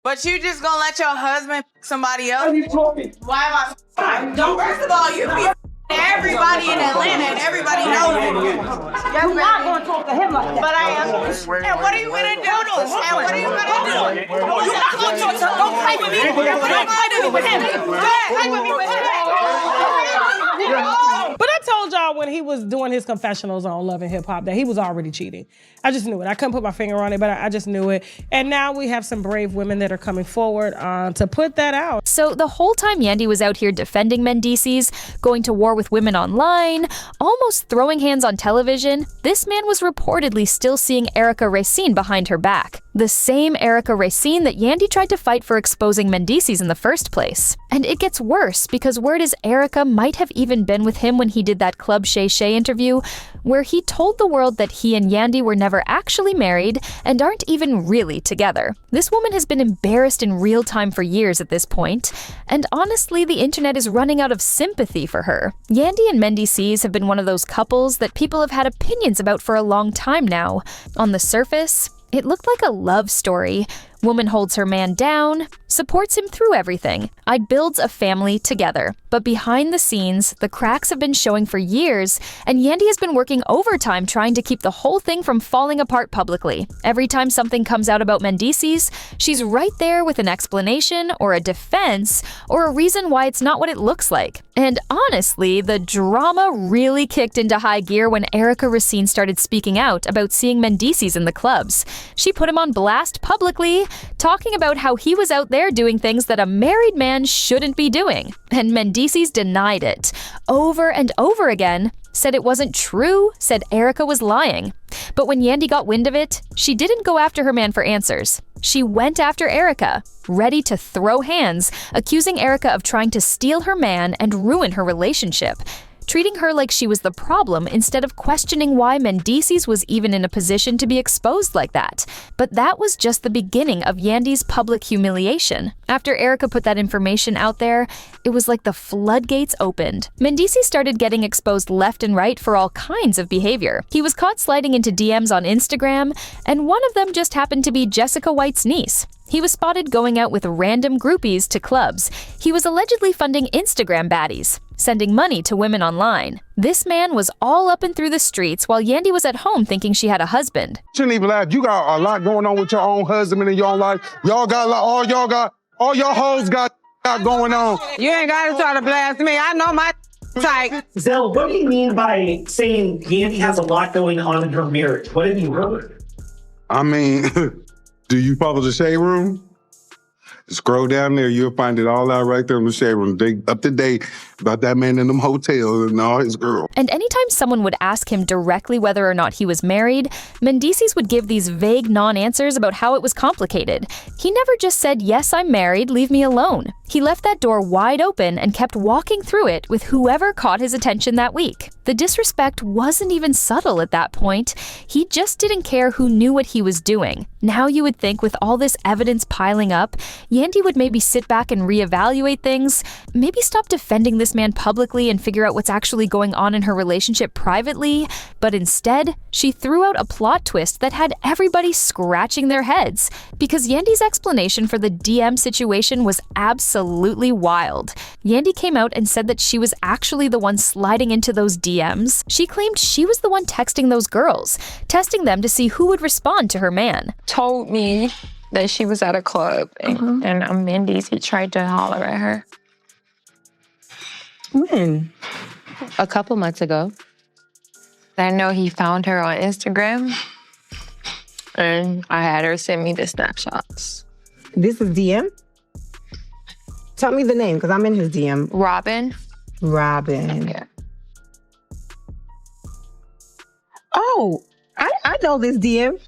But you just gonna let your husband somebody else? You told me. Why am I? Don't. First of all, you be everybody in Atlanta and everybody knows it. You're not going to talk to him like that. But I am. And what are you gonna do? And what are you gonna do? You're not going to talk to him. Don't fight with me. Don't fight with him. Fight with me with him. But I told y'all when he was doing his confessionals on Love and Hip Hop that he was already cheating. I just knew it. I couldn't put my finger on it, but I just knew it. And now we have some brave women that are coming forward to put that out. So the whole time Yandy was out here defending Mendeecees, going to war with women online, almost throwing hands on television, this man was reportedly still seeing Racine behind her back. The same Racine that Yandy tried to fight for exposing Mendeecees in the first place. And it gets worse because word is Erica might have even been with him when he did that Club Shay Shay interview, where he told the world that he and Yandy were never actually married and aren't even really together. This woman has been embarrassed in real time for years at this point, and honestly, the internet is running out of sympathy for her. Yandy and Mendeecees have been one of those couples that people have had opinions about for a long time now. On the surface, it looked like a love story. Woman holds her man down, supports him through everything. I'd builds a family together. But behind the scenes, the cracks have been showing for years, and Yandy has been working overtime trying to keep the whole thing from falling apart publicly. Every time something comes out about Mendeecees, she's right there with an explanation or a defense or a reason why it's not what it looks like. And honestly, the drama really kicked into high gear when Racine started speaking out about seeing Mendeecees in the clubs. She put him on blast publicly, talking about how he was out there doing things that a married man shouldn't be doing. And Mendeecees denied it. Over and over again, said it wasn't true, said Erica was lying. But when Yandy got wind of it, she didn't go after her man for answers. She went after Erica, ready to throw hands, accusing Erica of trying to steal her man and ruin her relationship, treating her like she was the problem instead of questioning why Mendeecees was even in a position to be exposed like that. But that was just the beginning of Yandy's public humiliation. After Erica put that information out there, it was like the floodgates opened. Mendeecees started getting exposed left and right for all kinds of behavior. He was caught sliding into DMs on Instagram, and one of them just happened to be Jessica White's niece. He was spotted going out with random groupies to clubs. He was allegedly funding Instagram baddies, sending money to women online. This man was all up and through the streets while Yandy was at home thinking she had a husband. Shouldn't even laugh. You got a lot going on with your own husband in your own life. All your hoes got going on. You ain't gotta try to blast me. I know my type. Zell, what do you mean by saying Yandy has a lot going on in her marriage? What have you heard? I mean, do you follow the Shade Room? Scroll down there, you'll find it all out right there in the Shade Room. They up to date about that man in them hotels and all his girls. And anytime someone would ask him directly whether or not he was married, Mendeecees would give these vague non-answers about how it was complicated. He never just said, "Yes, I'm married, leave me alone." He left that door wide open and kept walking through it with whoever caught his attention that week. The disrespect wasn't even subtle at that point. He just didn't care who knew what he was doing. Now you would think with all this evidence piling up, Yandy would maybe sit back and reevaluate things, maybe stop defending this man publicly and figure out what's actually going on in her relationship privately, but instead, she threw out a plot twist that had everybody scratching their heads, because Yandy's explanation for the DM situation was absolutely wild. Yandy came out and said that she was actually the one sliding into those DMs. She claimed she was the one texting those girls, testing them to see who would respond to her man. Told me that she was at a club and Mendeecees tried to holler at her. When? A couple months ago. I know he found her on Instagram and I had her send me the snapshots. This is DM? Tell me the name, because I'm in his DM. Robin. Robin. Yeah. Oh, I know this DM.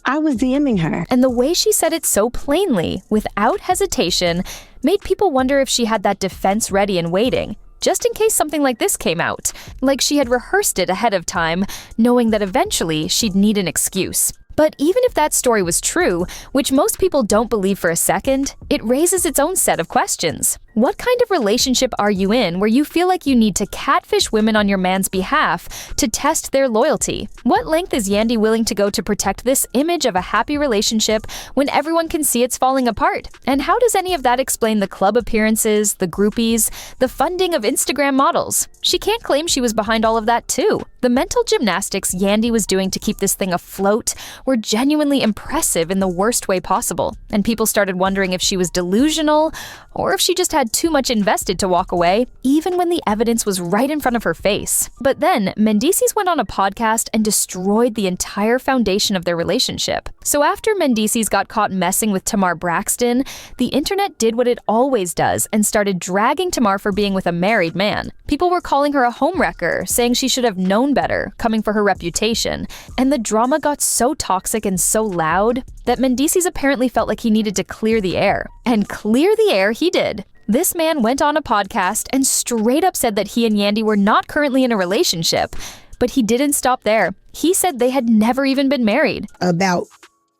I was DMing her. And the way she said it so plainly, without hesitation, made people wonder if she had that defense ready and waiting, just in case something like this came out. Like she had rehearsed it ahead of time, knowing that eventually she'd need an excuse. But even if that story was true, which most people don't believe for a second, it raises its own set of questions. What kind of relationship are you in where you feel like you need to catfish women on your man's behalf to test their loyalty? What length is Yandy willing to go to protect this image of a happy relationship when everyone can see it's falling apart? And how does any of that explain the club appearances, the groupies, the funding of Instagram models? She can't claim she was behind all of that too. The mental gymnastics Yandy was doing to keep this thing afloat were genuinely impressive in the worst way possible, and people started wondering if she was delusional or if she just had too much invested to walk away, even when the evidence was right in front of her face. But then, Mendeecees went on a podcast and destroyed the entire foundation of their relationship. So after Mendeecees got caught messing with Tamar Braxton, the internet did what it always does and started dragging Tamar for being with a married man. People were calling her a homewrecker, saying she should have known better, coming for her reputation. And the drama got so toxic and so loud that Mendeecees apparently felt like he needed to clear the air. And clear the air he did. This man went on a podcast and straight up said that he and Yandy were not currently in a relationship. But he didn't stop there. He said they had never even been married. About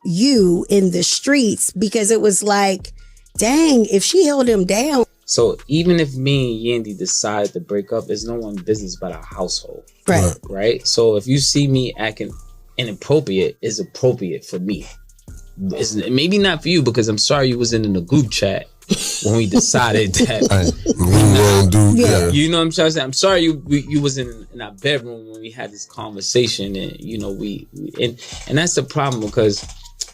you in the streets, because it was like, dang, if she held him down. So even if me and Yandy decide to break up, it's no one's business but our household. Right. Right? So if you see me acting inappropriate, it's appropriate for me. It's maybe not for you, because I'm sorry you wasn't in the group chat when we decided that you know what I'm trying to say. I'm sorry you was in our bedroom when we had this conversation, and you know and that's the problem, because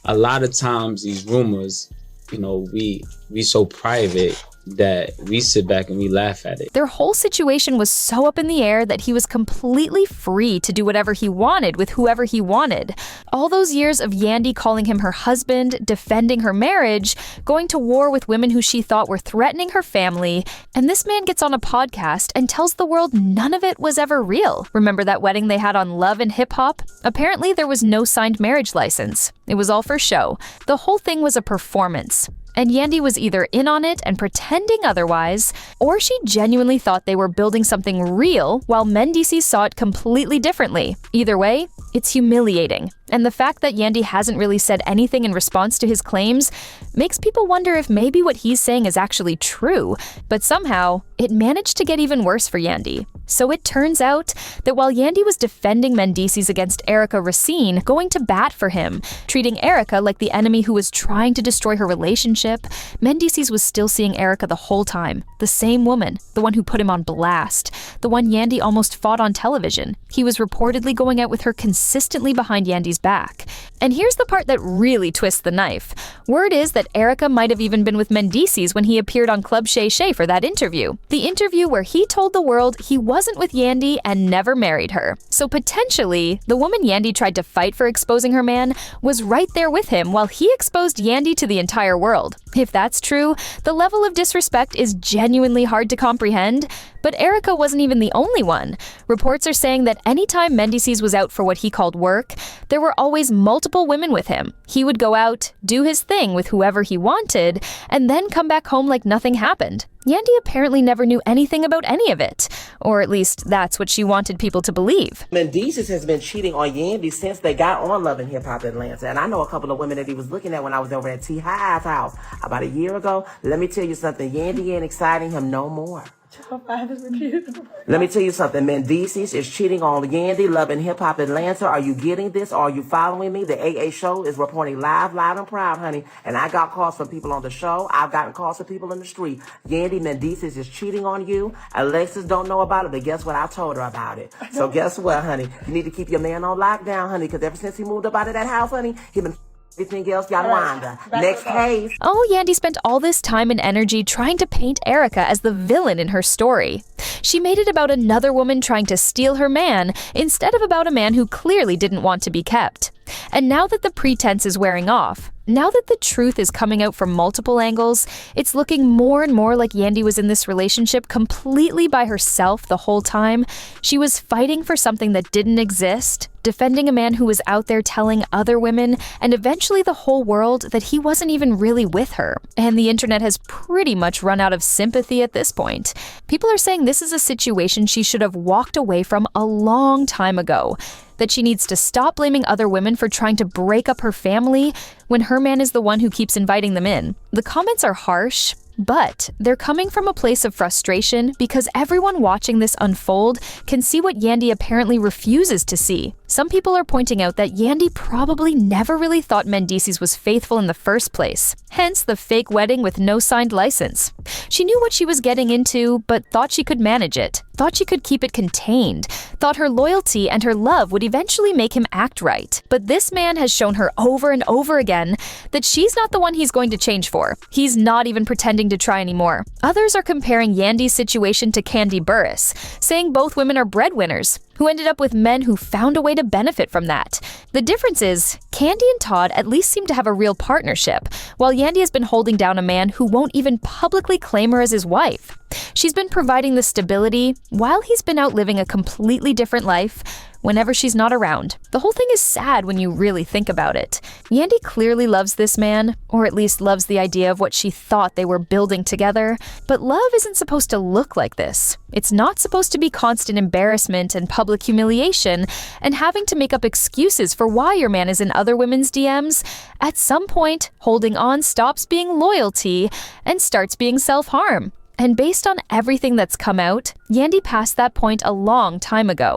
a lot of times these rumors, you know, we so private that we sit back and we laugh at it. Their whole situation was so up in the air that he was completely free to do whatever he wanted with whoever he wanted. All those years of Yandy calling him her husband, defending her marriage, going to war with women who she thought were threatening her family, and this man gets on a podcast and tells the world none of it was ever real. Remember that wedding they had on Love and Hip Hop? Apparently there was no signed marriage license. It was all for show. The whole thing was a performance. And Yandy was either in on it and pretending otherwise, or she genuinely thought they were building something real while Mendeecees saw it completely differently. Either way, it's humiliating. And the fact that Yandy hasn't really said anything in response to his claims makes people wonder if maybe what he's saying is actually true, but somehow it managed to get even worse for Yandy. So it turns out that while Yandy was defending Mendeecees against Erica Racine, going to bat for him, treating Erica like the enemy who was trying to destroy her relationship, Mendeecees was still seeing Erica the whole time. The same woman, the one who put him on blast, the one Yandy almost fought on television. He was reportedly going out with her consistently behind Yandy's back. And here's the part that really twists the knife. Word is that Erica might have even been with Mendeecees when he appeared on Club Shay Shay for that interview. The interview where he told the world he wasn't with Yandy and never married her. So potentially, the woman Yandy tried to fight for exposing her man was right there with him while he exposed Yandy to the entire world. If that's true, the level of disrespect is genuinely hard to comprehend. But Erica wasn't even the only one. Reports are saying that anytime Mendeecees was out for what he called work, there were always multiple women with him. He would go out, do his thing with whoever he wanted, and then come back home like nothing happened. Yandy apparently never knew anything about any of it. Or at least that's what she wanted people to believe. Mendeecees has been cheating on Yandy since they got on Love and Hip Hop Atlanta. And I know a couple of women that he was looking at when I was over at T. High's house about a year ago. Let me tell you something, Yandy ain't exciting him no more. Let me tell you something, Mendeecees is cheating on Yandy, Love and Hip Hop Atlanta. Are you getting this? Are you following me? The AA show is reporting live, loud, and proud, honey. And I got calls from people on the show. I've gotten calls from people in the street. Yandy, Mendeecees is cheating on you. Alexis don't know about it, but guess what? I told her about it. So guess what, honey? You need to keep your man on lockdown, honey, because ever since he moved up out of that house, honey, he been everything else, Yolanda. Next case. Oh, Yandy spent all this time and energy trying to paint Erica as the villain in her story. She made it about another woman trying to steal her man instead of about a man who clearly didn't want to be kept. And now that the pretense is wearing off, now that the truth is coming out from multiple angles, it's looking more and more like Yandy was in this relationship completely by herself the whole time. She was fighting for something that didn't exist, defending a man who was out there telling other women and eventually the whole world that he wasn't even really with her. And the internet has pretty much run out of sympathy at this point. People are saying this is a situation she should have walked away from a long time ago. That she needs to stop blaming other women for trying to break up her family when her man is the one who keeps inviting them in. The comments are harsh, But they're coming from a place of frustration because everyone watching this unfold can see what Yandy apparently refuses to see. Some people are pointing out that Yandy probably never really thought Mendeecees was faithful in the first place, hence the fake wedding with no signed license. She knew what she was getting into, but thought she could manage it, thought she could keep it contained, thought her loyalty and her love would eventually make him act right. But this man has shown her over and over again that she's not the one he's going to change for. He's not even pretending to try anymore. Others are comparing Yandy's situation to Kandi Burruss, saying both women are breadwinners who ended up with men who found a way to benefit from that. The difference is, Kandi and Todd at least seem to have a real partnership, while Yandy has been holding down a man who won't even publicly claim her as his wife. She's been providing the stability while he's been out living a completely different life whenever she's not around. The whole thing is sad when you really think about it. Yandy clearly loves this man, or at least loves the idea of what she thought they were building together, but love isn't supposed to look like this. It's not supposed to be constant embarrassment and public humiliation and having to make up excuses for why your man is in other women's DMs. At some point, holding on stops being loyalty and starts being self-harm. And based on everything that's come out, Yandy passed that point a long time ago.